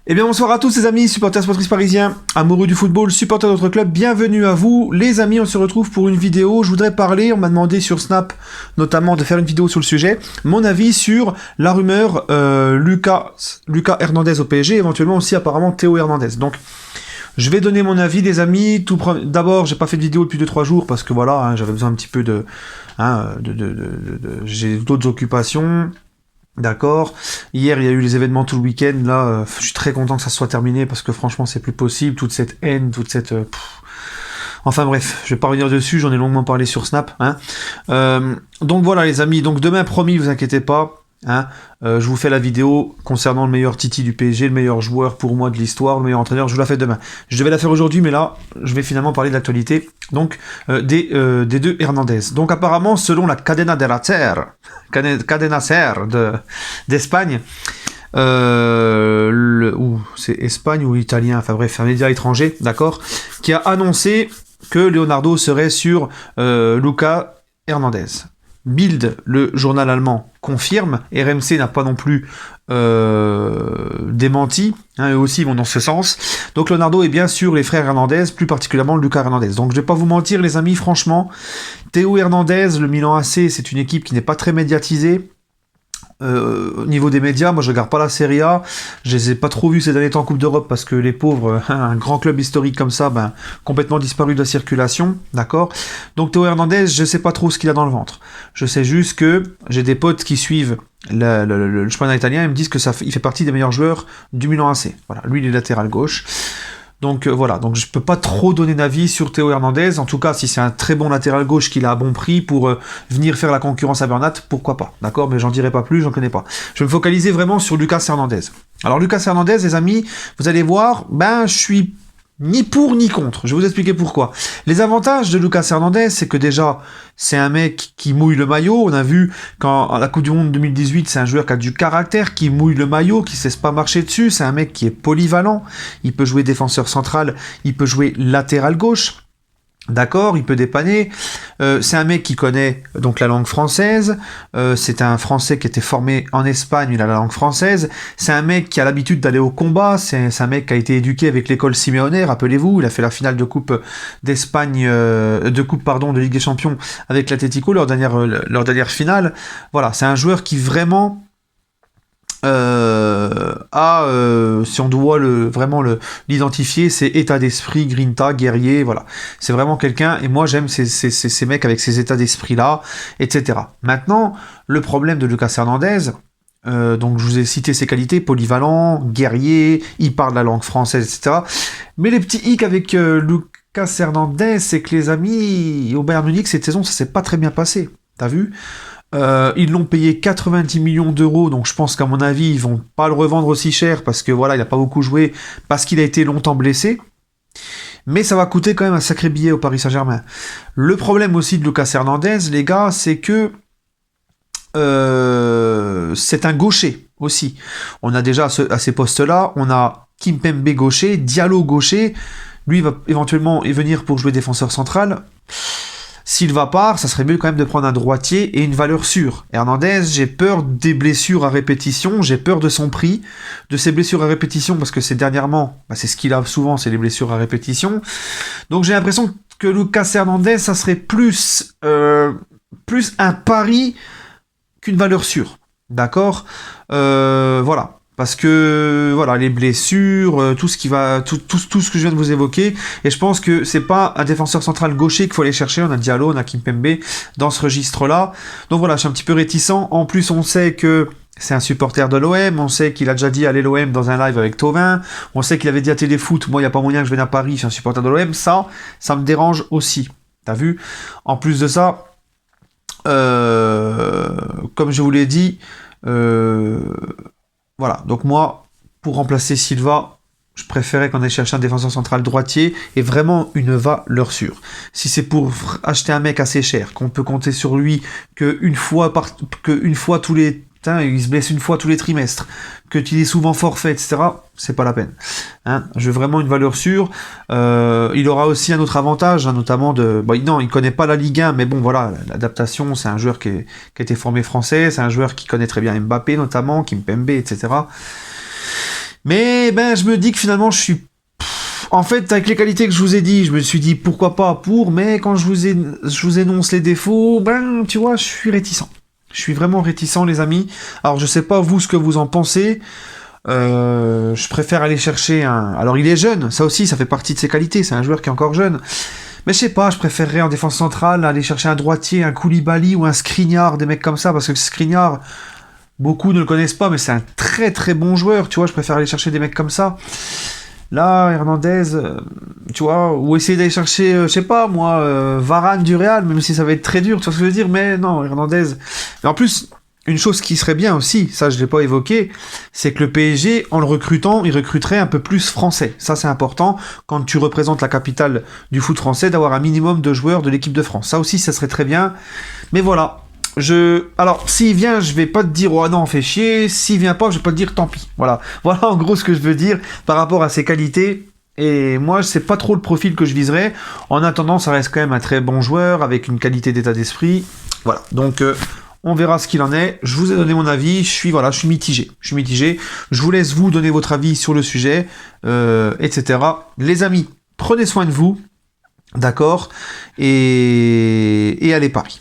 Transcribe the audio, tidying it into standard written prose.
Eh bien bonsoir à tous les amis, supporters sportifs parisiens, amoureux du football, supporters de notre club, bienvenue à vous. Les amis, on se retrouve pour une vidéo, je voudrais parler, on m'a demandé sur Snap notamment de faire une vidéo sur le sujet, mon avis sur la rumeur Lucas Hernandez au PSG, éventuellement aussi apparemment Théo Hernandez. Donc je vais donner mon avis des amis. D'abord, j'ai pas fait de vidéo depuis 2-3 jours parce que voilà, j'avais besoin un petit peu j'ai d'autres occupations. D'accord. Hier, il y a eu les événements tout le week-end. Là, je suis très content que ça soit terminé parce que franchement, c'est plus possible. Toute cette haine, Enfin bref, je vais pas revenir dessus. J'en ai longuement parlé sur Snap. Donc voilà, les amis. Donc demain, promis, vous inquiétez pas. Je vous fais la vidéo concernant le meilleur Titi du PSG, le meilleur joueur pour moi de l'histoire, le meilleur entraîneur. Je vous la fais demain. Je devais la faire aujourd'hui, mais là, je vais finalement parler de l'actualité. Donc des deux Hernandez. Donc apparemment, selon la Cadena Ser d'Espagne, c'est Espagne ou italien, enfin bref, un média étranger, d'accord, qui a annoncé que Leonardo serait sur Lucas Hernandez. Bild, le journal allemand, confirme. RMC n'a pas non plus démenti. Eux aussi vont dans ce sens. Donc Leonardo est bien sûr les frères Hernandez, plus particulièrement Lucas Hernandez. Donc je vais pas vous mentir les amis, franchement, Théo Hernandez, le Milan AC, c'est une équipe qui n'est pas très médiatisée. Au niveau des médias, moi je regarde pas la Serie A, je les ai pas trop vus ces derniers temps en Coupe d'Europe parce que les pauvres, un grand club historique comme ça, complètement disparu de la circulation, d'accord. Donc Théo Hernandez, je sais pas trop ce qu'il a dans le ventre. Je sais juste que j'ai des potes qui suivent le championnat italien, ils me disent que il fait partie des meilleurs joueurs du Milan AC. Voilà, lui il est latéral gauche. Donc voilà, donc je peux pas trop donner d'avis sur Théo Hernandez, en tout cas si c'est un très bon latéral gauche qu'il a à bon prix pour venir faire la concurrence à Bernat, pourquoi pas, d'accord, mais j'en dirai pas plus, j'en connais pas. Je vais me focaliser vraiment sur Lucas Hernandez. Alors Lucas Hernandez, les amis, vous allez voir, je suis ni pour ni contre, je vais vous expliquer pourquoi. Les avantages de Lucas Hernandez, c'est que déjà, c'est un mec qui mouille le maillot, on a vu quand à la Coupe du Monde 2018, c'est un joueur qui a du caractère, qui mouille le maillot, qui sait pas marcher dessus, c'est un mec qui est polyvalent, il peut jouer défenseur central, il peut jouer latéral gauche, d'accord, il peut dépanner, c'est un mec qui connaît donc la langue française, c'est un Français qui était formé en Espagne, il a la langue française, c'est un mec qui a l'habitude d'aller au combat, c'est un mec qui a été éduqué avec l'école Simeone, rappelez-vous, il a fait la finale de Coupe d'Espagne, de Ligue des Champions avec l'Atlético, leur dernière finale, voilà, c'est un joueur qui vraiment... si on doit vraiment l'identifier, c'est état d'esprit, grinta, guerrier, voilà. C'est vraiment quelqu'un, et moi j'aime ces mecs avec ces états d'esprit-là, etc. Maintenant, le problème de Lucas Hernandez, donc je vous ai cité ses qualités, polyvalent, guerrier, il parle la langue française, etc. Mais les petits hicks avec Lucas Hernandez, c'est que les amis, au Bayern Munich, cette saison, ça s'est pas très bien passé. T'as vu ? Ils l'ont payé 90 millions d'euros, donc je pense qu'à mon avis, ils vont pas le revendre aussi cher parce que voilà, il a pas beaucoup joué, parce qu'il a été longtemps blessé. Mais ça va coûter quand même un sacré billet au Paris Saint-Germain. Le problème aussi de Lucas Hernandez, les gars, c'est que c'est un gaucher aussi. On a déjà à ces postes-là, on a Kimpembe gaucher, Diallo gaucher. Lui, il va éventuellement venir pour jouer défenseur central. S'il va pas, ça serait mieux quand même de prendre un droitier et une valeur sûre. Hernandez, j'ai peur des blessures à répétition, j'ai peur de son prix, de ses blessures à répétition, parce que c'est dernièrement, c'est ce qu'il a souvent, c'est les blessures à répétition. Donc j'ai l'impression que Lucas Hernandez, ça serait plus un pari qu'une valeur sûre. D'accord, voilà. Parce que voilà, les blessures, tout ce que je viens de vous évoquer, et je pense que c'est pas un défenseur central gaucher qu'il faut aller chercher. On a Diallo, on a Kimpembe dans ce registre-là. Donc voilà, je suis un petit peu réticent. En plus, on sait que c'est un supporter de l'OM, on sait qu'il a déjà dit aller l'OM dans un live avec Thauvin, on sait qu'il avait dit à Téléfoot, moi il n'y a pas moyen que je vienne à Paris, je suis un supporter de l'OM, ça me dérange aussi. T'as vu ? En plus de ça, comme je vous l'ai dit, voilà, donc moi, pour remplacer Silva, je préférais qu'on aille chercher un défenseur central droitier et vraiment une valeur sûre. Si c'est pour acheter un mec assez cher, qu'on peut compter sur lui qu'une fois tous les... il se blesse une fois tous les trimestres, qu'il est souvent forfait, etc., c'est pas la peine. Je veux vraiment une valeur sûre. Il aura aussi un autre avantage, notamment non, il connaît pas la Ligue 1, mais bon, voilà, l'adaptation, c'est un joueur qui a été formé français, c'est un joueur qui connaît très bien Mbappé, notamment, Kimpembe, etc. Mais ben, je me dis que finalement, je suis... En fait, avec les qualités que je vous ai dit, je me suis dit pourquoi pas pour, mais quand je vous énonce les défauts, ben, tu vois, je suis réticent. Je suis vraiment réticent, les amis. Alors, je sais pas, vous, ce que vous en pensez. Je préfère aller chercher un... Alors, il est jeune, ça aussi, ça fait partie de ses qualités. C'est un joueur qui est encore jeune. Mais je sais pas, je préférerais en défense centrale aller chercher un droitier, un Koulibaly ou un Skriniar, des mecs comme ça, parce que Skriniar, beaucoup ne le connaissent pas, mais c'est un très très bon joueur, tu vois, je préfère aller chercher des mecs comme ça. Là, Hernandez, tu vois, ou essayer d'aller chercher, je sais pas, moi, Varane du Real, même si ça va être très dur, tu vois ce que je veux dire, mais non, Hernandez... Et en plus, une chose qui serait bien aussi, ça je l'ai pas évoqué, c'est que le PSG, en le recrutant, il recruterait un peu plus français. Ça c'est important, quand tu représentes la capitale du foot français, d'avoir un minimum de joueurs de l'équipe de France. Ça aussi, ça serait très bien, mais voilà. Alors, s'il vient, je vais pas te dire, oh non, fais chier. S'il vient pas, je vais pas te dire, tant pis. Voilà. Voilà en gros ce que je veux dire par rapport à ses qualités. Et moi, c'est pas trop le profil que je viserais. En attendant, ça reste quand même un très bon joueur avec une qualité d'état d'esprit. Voilà. Donc, on verra ce qu'il en est. Je vous ai donné mon avis. Je suis mitigé. Je suis mitigé. Je vous laisse vous donner votre avis sur le sujet, etc. Les amis, prenez soin de vous. D'accord. Et allez Paris.